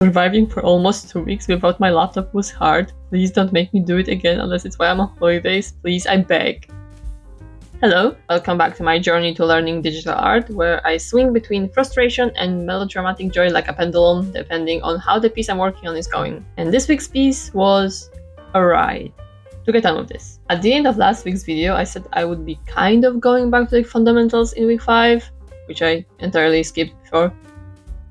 Surviving for almost 2 weeks without my laptop was hard. Please don't make me do it again unless it's while I'm on holidays. Please, I beg. Hello, welcome back to my journey to learning digital art, where I swing between frustration and melodramatic joy like a pendulum, depending on how the piece I'm working on is going. And this week's piece was a ride. To get on with this. At the end of last week's video, I said I would be kind of going back to the fundamentals in week 5, which I entirely skipped before.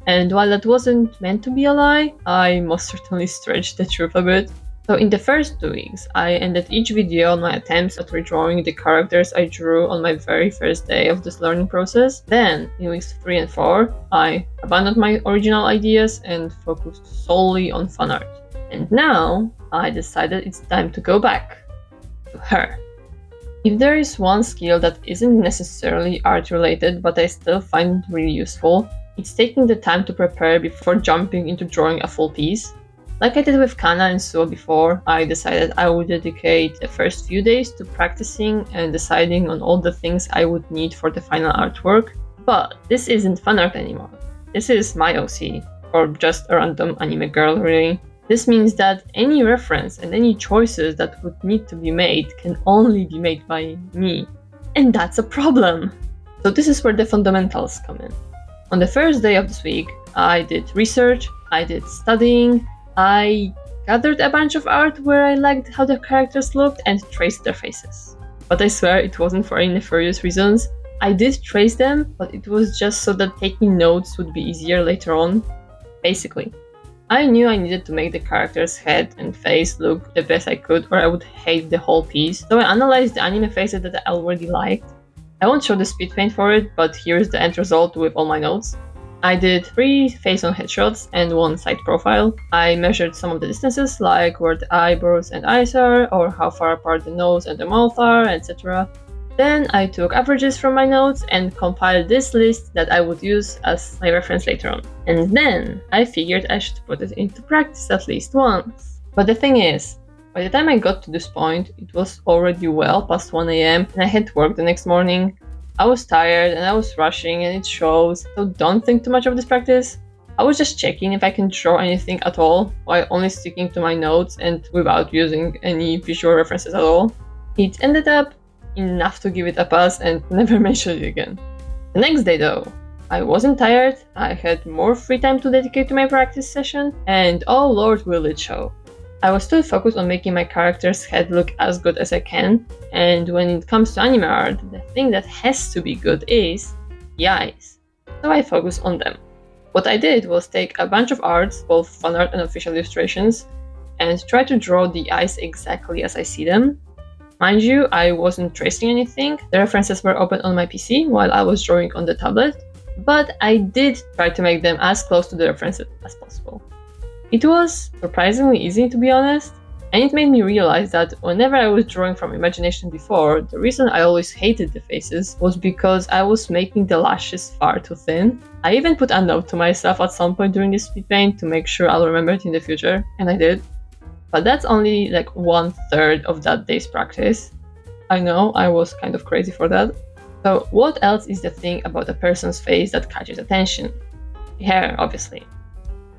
And while that wasn't meant to be a lie, I most certainly stretched the truth a bit. So in the first 2 weeks, I ended each video on my attempts at redrawing the characters I drew on my very first day of this learning process. Then, in weeks 3 and 4, I abandoned my original ideas and focused solely on fan art. And now, I decided it's time to go back to her. If there is one skill that isn't necessarily art related, but I still find really useful, it's taking the time to prepare before jumping into drawing a full piece. Like I did with Kana and Suo before, I decided I would dedicate the first few days to practicing and deciding on all the things I would need for the final artwork. But this isn't fan art anymore. This is my OC, or just a random anime girl really. This means that any reference and any choices that would need to be made can only be made by me. And that's a problem! So this is where the fundamentals come in. On the first day of this week, I did research, I did studying, I gathered a bunch of art where I liked how the characters looked and traced their faces. But I swear it wasn't for any nefarious reasons. I did trace them, but it was just so that taking notes would be easier later on. Basically, I knew I needed to make the character's head and face look the best I could or I would hate the whole piece, so I analyzed the anime faces that I already liked. I won't show the speed paint for it, but here's the end result with all my notes. I did 3 face-on headshots and 1 side profile. I measured some of the distances, like where the eyebrows and eyes are, or how far apart the nose and the mouth are, etc. Then I took averages from my notes and compiled this list that I would use as my reference later on. And then I figured I should put it into practice at least once. But the thing is, by the time I got to this point, it was already well past 1 AM and I had work the next morning. I was tired and I was rushing and it shows, so don't think too much of this practice. I was just checking if I can draw anything at all, while only sticking to my notes and without using any visual references at all. It ended up enough to give it a pass and never mention it again. The next day though, I wasn't tired, I had more free time to dedicate to my practice session, and oh lord will it show. I was still focused on making my character's head look as good as I can, and when it comes to anime art, the thing that has to be good is the eyes. So I focused on them. What I did was take a bunch of arts, both fan art and official illustrations, and try to draw the eyes exactly as I see them. Mind you, I wasn't tracing anything, the references were open on my PC while I was drawing on the tablet, but I did try to make them as close to the references as possible. It was surprisingly easy, to be honest, and it made me realize that whenever I was drawing from imagination before, the reason I always hated the faces was because I was making the lashes far too thin. I even put a note to myself at some point during this speed paint to make sure I'll remember it in the future, and I did. But that's only like 1/3 of that day's practice. I know, I was kind of crazy for that. So what else is the thing about a person's face that catches attention? Hair, obviously.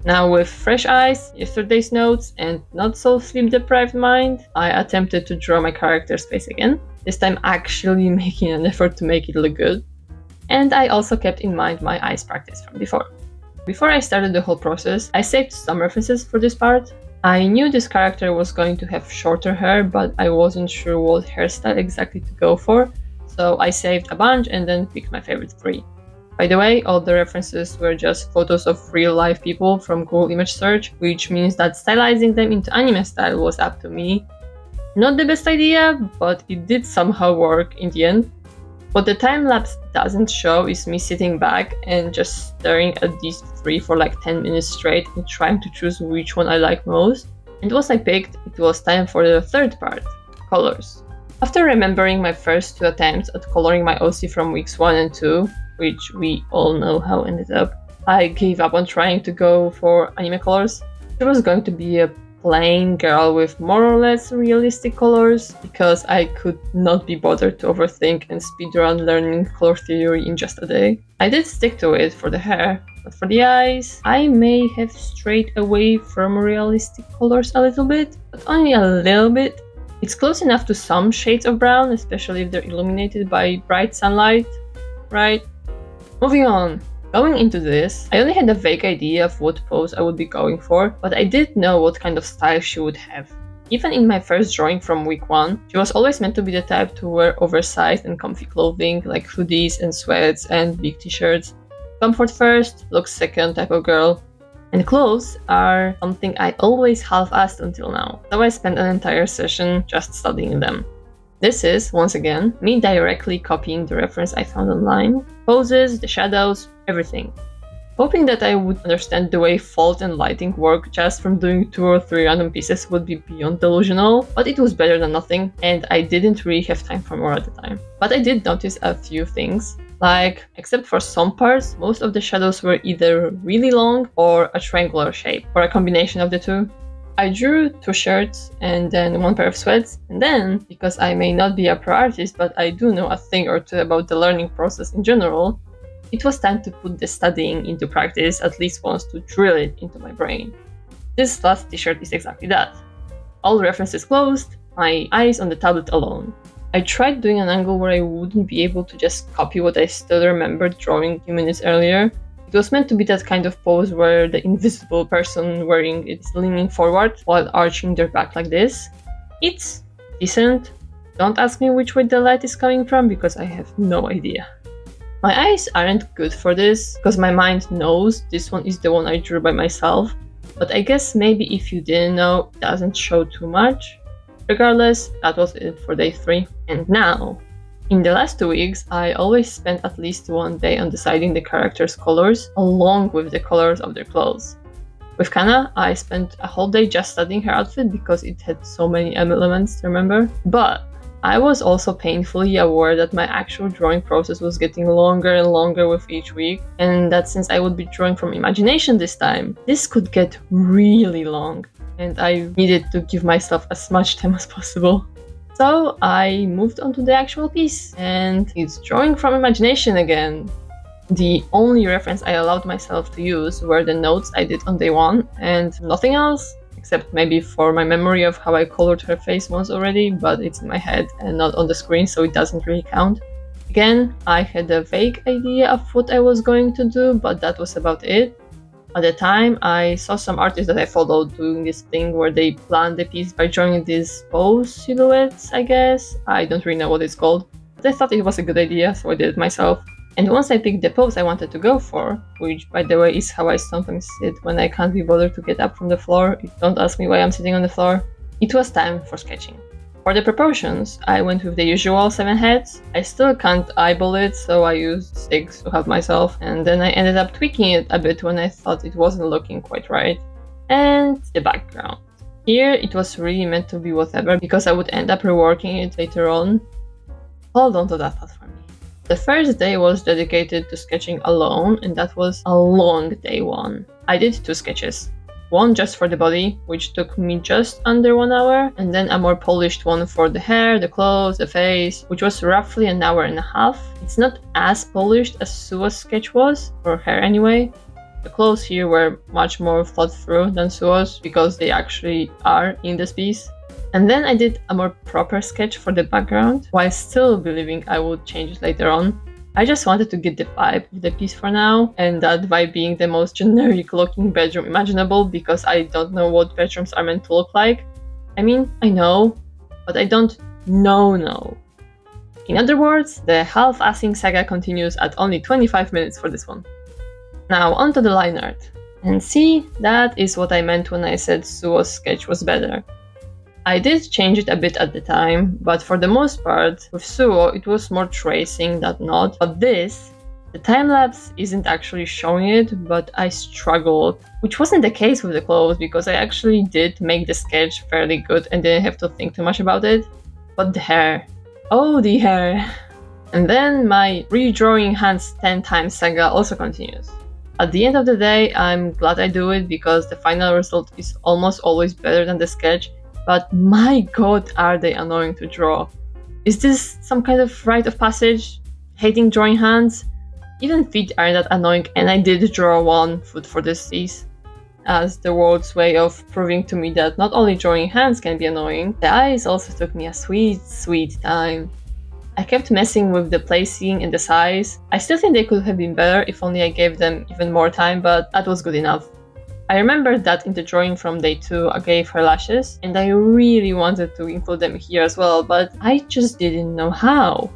Now with fresh eyes, yesterday's notes, and not so sleep-deprived mind, I attempted to draw my character's face again, this time actually making an effort to make it look good. And I also kept in mind my eyes practice from before. Before I started the whole process, I saved some references for this part. I knew this character was going to have shorter hair, but I wasn't sure what hairstyle exactly to go for, so I saved a bunch and then picked my favorite 3. By the way, all the references were just photos of real-life people from Google image search, which means that stylizing them into anime style was up to me. Not the best idea, but it did somehow work in the end. What the time-lapse doesn't show is me sitting back and just staring at these 3 for like 10 minutes straight and trying to choose which one I like most. And once I picked, it was time for the third part, colors. After remembering my first 2 attempts at coloring my OC from weeks 1 and 2, which we all know how ended up, I gave up on trying to go for anime colors. There was going to be a plain girl with more or less realistic colors because I could not be bothered to overthink and speedrun learning color theory in just a day. I did stick to it for the hair, But for the eyes, I may have strayed away from realistic colors a little bit, but only a little bit. It's close enough to some shades of brown, especially if they're illuminated by bright sunlight, right? Moving on. Going into this, I only had a vague idea of what pose I would be going for, but I did know what kind of style she would have. Even in my first drawing from week 1, she was always meant to be the type to wear oversized and comfy clothing like hoodies and sweats and big t-shirts. Comfort first, looks second type of girl. And clothes are something I always half-assed until now, so I spent an entire session just studying them. This is, once again, me directly copying the reference I found online. Poses, the shadows, everything. Hoping that I would understand the way fault and lighting work just from doing 2 or 3 random pieces would be beyond delusional, but it was better than nothing, and I didn't really have time for more at the time. But I did notice a few things. Like, except for some parts, most of the shadows were either really long or a triangular shape, or a combination of the two. I drew 2 shirts and then 1 pair of sweats, and then, because I may not be a pro artist, but I do know a thing or two about the learning process in general, it was time to put the studying into practice at least once to drill it into my brain. This last t-shirt is exactly that. All references closed, my eyes on the tablet alone. I tried doing an angle where I wouldn't be able to just copy what I still remembered drawing a few minutes earlier. It was meant to be that kind of pose where the invisible person wearing it is leaning forward while arching their back like this. It's decent. Don't ask me which way the light is coming from because I have no idea. My eyes aren't good for this because my mind knows this one is the one I drew by myself, but I guess maybe if you didn't know, it doesn't show too much. Regardless, that was it for day 3. And now, in the last 2 weeks, I always spent at least 1 day on deciding the characters' colors along with the colors of their clothes. With Kana, I spent a whole day just studying her outfit because it had so many elements to remember. But I was also painfully aware that my actual drawing process was getting longer and longer with each week, and that since I would be drawing from imagination this time, this could get really long, and I needed to give myself as much time as possible. So I moved on to the actual piece, and it's drawing from imagination again. The only reference I allowed myself to use were the notes I did on day 1, and nothing else, except maybe for my memory of how I colored her face once already, but it's in my head and not on the screen, so it doesn't really count. Again, I had a vague idea of what I was going to do, but that was about it. At the time, I saw some artists that I followed doing this thing where they plan the piece by drawing these pose silhouettes, I guess. I don't really know what it's called, but I thought it was a good idea, so I did it myself. And once I picked the pose I wanted to go for, which by the way is how I sometimes sit when I can't be bothered to get up from the floor, don't ask me why I'm sitting on the floor, it was time for sketching. For the proportions, I went with the usual 7 heads. I still can't eyeball it, so I used 6 to help myself, and then I ended up tweaking it a bit when I thought it wasn't looking quite right. And the background. Here it was really meant to be whatever, because I would end up reworking it later on. Hold on to that thought for me. The first day was dedicated to sketching alone, and that was a long day 1. I did 2 sketches. One just for the body, which took me just under 1 hour, and then a more polished one for the hair, the clothes, the face, which was roughly an hour and a half. It's not as polished as Sua's sketch was, for hair anyway. The clothes here were much more thought through than Sua's, because they actually are in this piece. And then I did a more proper sketch for the background, while still believing I would change it later on. I just wanted to get the vibe of the piece for now, and that vibe being the most generic looking bedroom imaginable, because I don't know what bedrooms are meant to look like. I mean, I know, but I don't know. In other words, the half-assing saga continues at only 25 minutes for this one. Now onto the line art. And see, that is what I meant when I said Suo's sketch was better. I did change it a bit at the time, but for the most part, with Suo, it was more tracing than not. But this, the time-lapse isn't actually showing it, but I struggled, which wasn't the case with the clothes, because I actually did make the sketch fairly good and didn't have to think too much about it. But the hair. Oh, the hair. And then my redrawing hands 10 times saga also continues. At the end of the day, I'm glad I do it, because the final result is almost always better than the sketch. But my god, are they annoying to draw. Is this some kind of rite of passage? Hating drawing hands? Even feet aren't that annoying, and I did draw one foot for this piece, as the world's way of proving to me that not only drawing hands can be annoying, the eyes also took me a sweet, sweet time. I kept messing with the placing and the size. I still think they could have been better if only I gave them even more time, but that was good enough. I remember that in the drawing from day 2 I gave her lashes, and I really wanted to include them here as well, but I just didn't know how.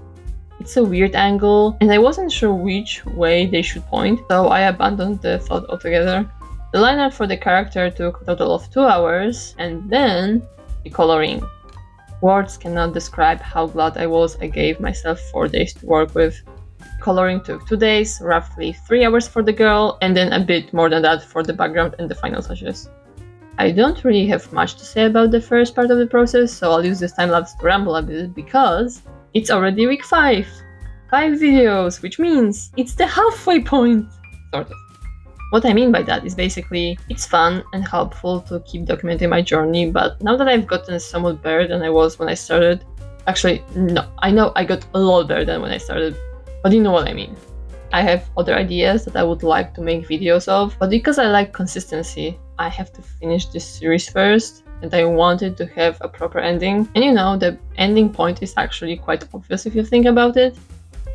It's a weird angle, and I wasn't sure which way they should point, so I abandoned the thought altogether. The line art for the character took a total of 2 hours, and then the coloring. Words cannot describe how glad I was I gave myself 4 days to work with. Coloring took 2 days, roughly 3 hours for the girl, and then a bit more than that for the background and the final touches. I don't really have much to say about the first part of the process, so I'll use this time-lapse to ramble a bit because it's already week 5. 5 videos, which means it's the halfway point, sort of. What I mean by that is basically, it's fun and helpful to keep documenting my journey, but now that I've gotten somewhat better than I was when I started, actually, no, I know I got a lot better than when I started, but you know what I mean. I have other ideas that I would like to make videos of, but because I like consistency, I have to finish this series first, and I wanted to have a proper ending. And you know, the ending point is actually quite obvious if you think about it.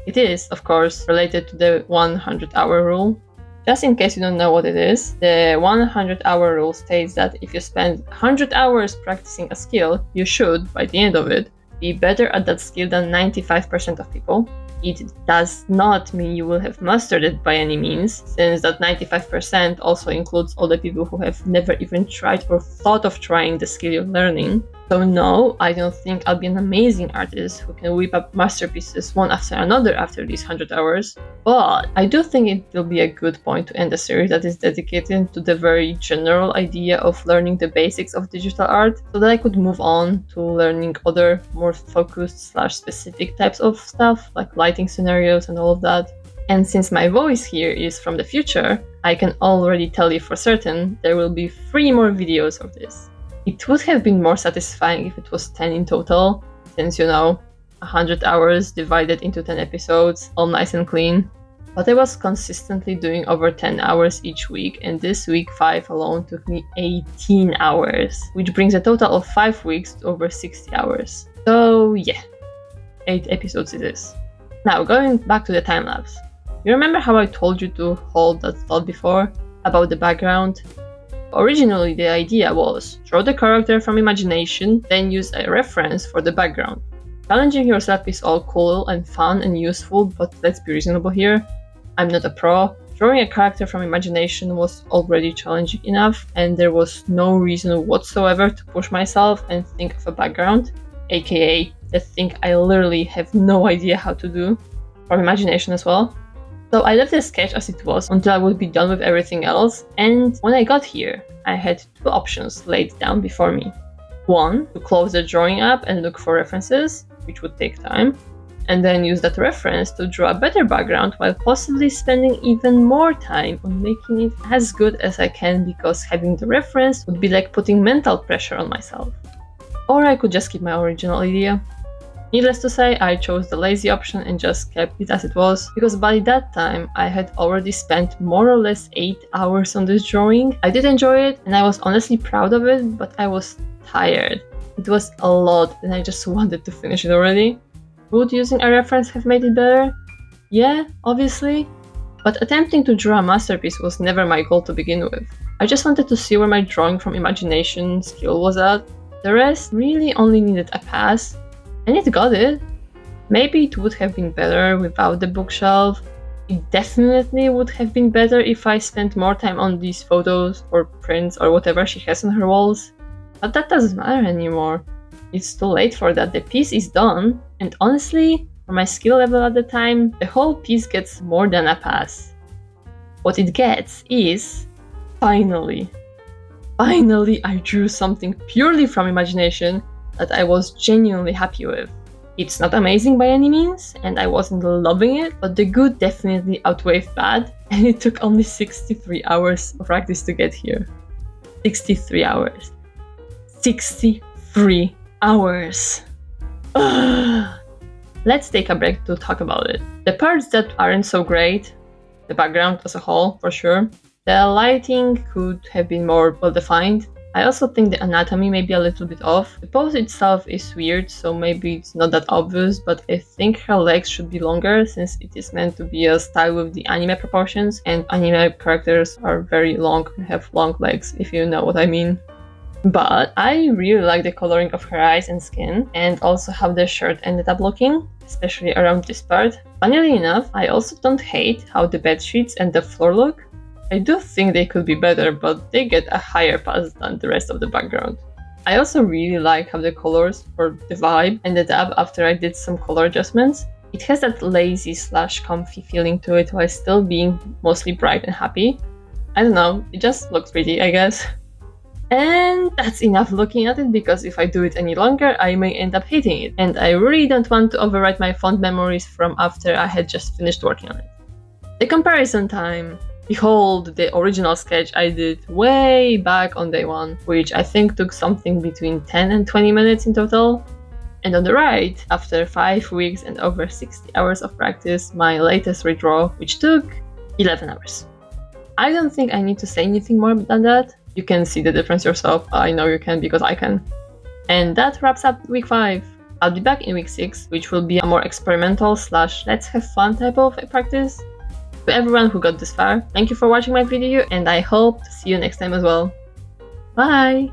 It is, of course, related to the 100-hour rule. Just in case you don't know what it is, the 100-hour rule states that if you spend 100 hours practicing a skill, you should, by the end of it, be better at that skill than 95% of people. It does not mean you will have mastered it by any means, since that 95% also includes all the people who have never even tried or thought of trying the skill you're learning. So no, I don't think I'll be an amazing artist who can whip up masterpieces one after another after these 100 hours, but I do think it will be a good point to end a series that is dedicated to the very general idea of learning the basics of digital art, so that I could move on to learning other more focused / specific types of stuff, like lighting scenarios and all of that. And since my voice here is from the future, I can already tell you for certain there will be 3 more videos of this. It would have been more satisfying if it was 10 in total, since, you know, 100 hours divided into 10 episodes, all nice and clean. But I was consistently doing over 10 hours each week, and this week 5 alone took me 18 hours, which brings a total of 5 weeks to over 60 hours. So yeah, 8 episodes it is. Now, going back to the time-lapse. You remember how I told you to hold that thought before, about the background? Originally, the idea was draw the character from imagination, then use a reference for the background. Challenging yourself is all cool and fun and useful, but let's be reasonable here. I'm not a pro. Drawing a character from imagination was already challenging enough, and there was no reason whatsoever to push myself and think of a background, aka the thing I literally have no idea how to do, from imagination as well. So I left the sketch as it was until I would be done with everything else, and when I got here, I had 2 options laid down before me. 1, to close the drawing app and look for references, which would take time, and then use that reference to draw a better background while possibly spending even more time on making it as good as I can, because having the reference would be like putting mental pressure on myself. Or I could just keep my original idea. Needless to say, I chose the lazy option and just kept it as it was, because by that time I had already spent more or less 8 hours on this drawing. I did enjoy it and I was honestly proud of it, but I was tired. It was a lot and I just wanted to finish it already. Would using a reference have made it better? Yeah, obviously. But attempting to draw a masterpiece was never my goal to begin with. I just wanted to see where my drawing from imagination skill was at. The rest really only needed a pass. And it got it. Maybe it would have been better without the bookshelf. It definitely would have been better if I spent more time on these photos or prints or whatever she has on her walls. But that doesn't matter anymore. It's too late for that. The piece is done, and honestly, for my skill level at the time, the whole piece gets more than a pass. What it gets is, finally I drew something purely from imagination that I was genuinely happy with. It's not amazing by any means, and I wasn't loving it, but the good definitely outweighed bad, and it took only 63 hours of practice to get here. 63 hours. 63 hours. Ugh. Let's take a break to talk about it. The parts that aren't so great, the background as a whole, for sure. The lighting could have been more well defined. I also think the anatomy may be a little bit off. The pose itself is weird, so maybe it's not that obvious, but I think her legs should be longer since it is meant to be a style with the anime proportions, and anime characters are very long and have long legs, if you know what I mean. But I really like the coloring of her eyes and skin, and also how the shirt ended up looking, especially around this part. Funnily enough, I also don't hate how the bed sheets and the floor look. I do think they could be better, but they get a higher pass than the rest of the background. I also really like how the colors or the vibe ended up after I did some color adjustments. It has that lazy / comfy feeling to it while still being mostly bright and happy. I don't know, it just looks pretty, I guess. And that's enough looking at it, because if I do it any longer, I may end up hating it. And I really don't want to overwrite my fond memories from after I had just finished working on it. The comparison time. Behold the original sketch I did way back on day 1, which I think took something between 10 and 20 minutes in total. And on the right, after 5 weeks and over 60 hours of practice, my latest redraw, which took 11 hours. I don't think I need to say anything more than that. You can see the difference yourself. I know you can, because I can. And that wraps up week 5. I'll be back in week 6, which will be a more experimental / let's have fun type of practice. To everyone who got this far, thank you for watching my video, and I hope to see you next time as well. Bye!